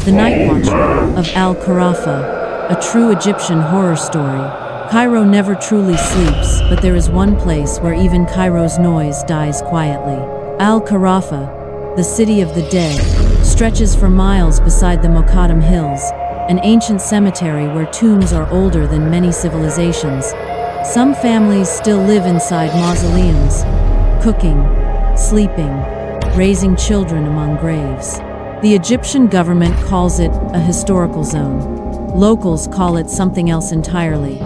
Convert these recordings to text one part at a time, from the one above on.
The Night Watch of Al-Qarafa, a true Egyptian horror story. Cairo never truly sleeps, but there is one place where even Cairo's noise dies quietly. Al-Qarafa, the city of the dead, stretches for miles beside the Mokattam Hills, an ancient cemetery where tombs are older than many civilizations. Some families still live inside mausoleums, cooking, sleeping, raising children among graves. The Egyptian government calls it a historical zone. Locals call it something else entirely.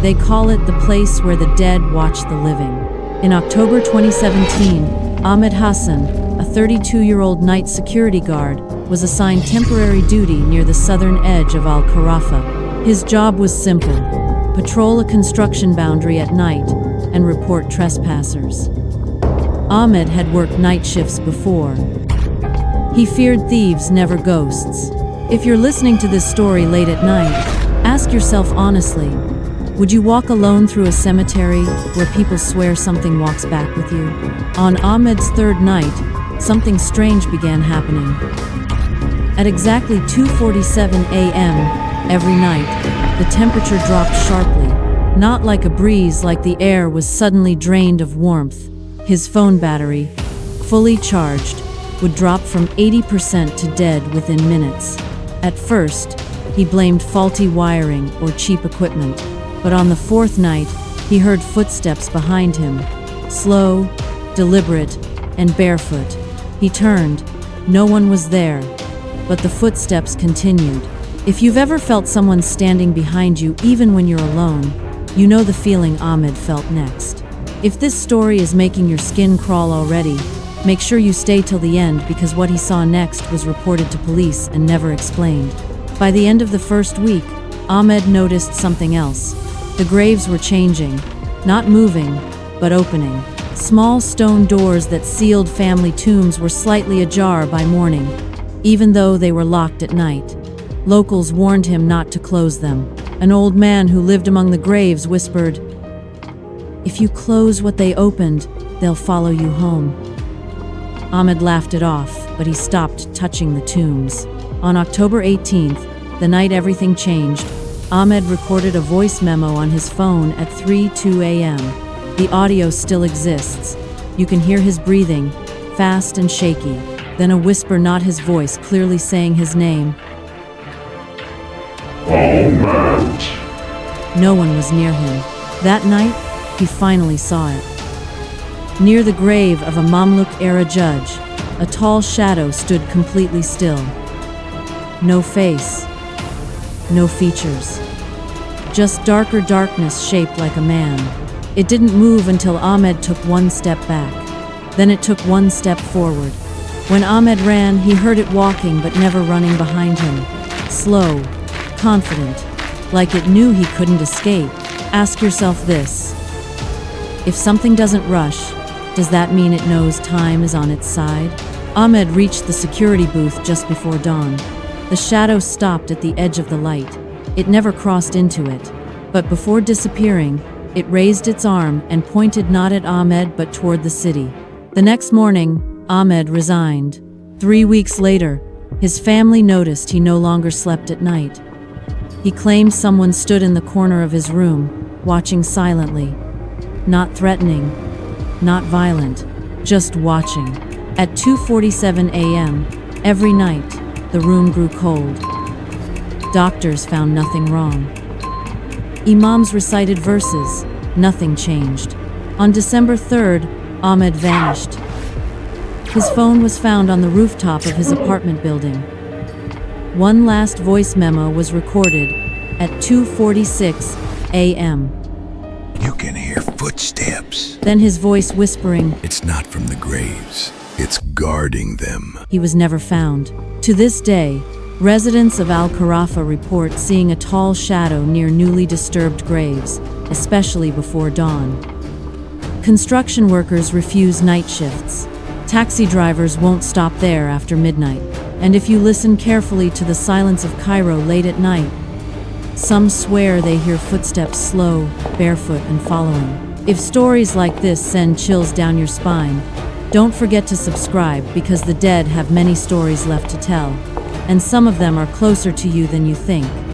They call it the place where the dead watch the living. In October 2017, Ahmed Hassan, a 32-year-old night security guard, was assigned temporary duty near the southern edge of Al-Qarafa. His job was simple: patrol a construction boundary at night and report trespassers. Ahmed had worked night shifts before. He feared thieves, never ghosts. If you're listening to this story late at night, ask yourself honestly, would you walk alone through a cemetery where people swear something walks back with you? On Ahmed's third night, something strange began happening. At exactly 2:47 a.m. every night, the temperature dropped sharply, not like a breeze, like the air was suddenly drained of warmth. His phone battery, fully charged, would drop from 80% to dead within minutes. At first, he blamed faulty wiring or cheap equipment, but on the fourth night, he heard footsteps behind him, slow, deliberate, and barefoot. He turned. No one was there, but the footsteps continued. If you've ever felt someone standing behind you even when you're alone, you know the feeling Ahmed felt next. If this story is making your skin crawl already, make sure you stay till the end, because what he saw next was reported to police and never explained. By the end of the first week, Ahmed noticed something else. The graves were changing, not moving, but opening. Small stone doors that sealed family tombs were slightly ajar by morning, even though they were locked at night. Locals warned him not to close them. An old man who lived among the graves whispered, "If you close what they opened, they'll follow you home." Ahmed laughed it off, but he stopped touching the tombs. On October 18th, the night everything changed, Ahmed recorded a voice memo on his phone at 3:02 a.m. The audio still exists. You can hear his breathing, fast and shaky, then a whisper, not his voice, clearly saying his name. Ahmed! No one was near him. That night, he finally saw it. Near the grave of a Mamluk-era judge, a tall shadow stood completely still. No face, no features, just darker darkness shaped like a man. It didn't move until Ahmed took one step back. Then it took one step forward. When Ahmed ran, he heard it walking but never running behind him. Slow, confident, like it knew he couldn't escape. Ask yourself this: if something doesn't rush, does that mean it knows time is on its side? Ahmed reached the security booth just before dawn. The shadow stopped at the edge of the light. It never crossed into it, but before disappearing, it raised its arm and pointed not at Ahmed but toward the city. The next morning, Ahmed resigned. 3 weeks later, his family noticed he no longer slept at night. He claimed someone stood in the corner of his room, watching silently. Not threatening, not violent, just watching. At 2:47 a.m. every night, the room grew cold. Doctors found nothing wrong. Imams recited verses, nothing changed. On December 3rd, Ahmed vanished. His phone was found on the rooftop of his apartment building. One last voice memo was recorded at 2:46 a.m. You can hear footsteps. Then his voice whispering, It's not from the graves, it's guarding them. He was never found. To this day, residents of Al-Qarafa report seeing a tall shadow near newly disturbed graves, especially before dawn. Construction workers refuse night shifts. Taxi drivers won't stop there after midnight. And if you listen carefully to the silence of Cairo late at night, some swear they hear footsteps slow, barefoot, and following. If stories like this send chills down your spine, don't forget to subscribe, because the dead have many stories left to tell. and some of them are closer to you than you think.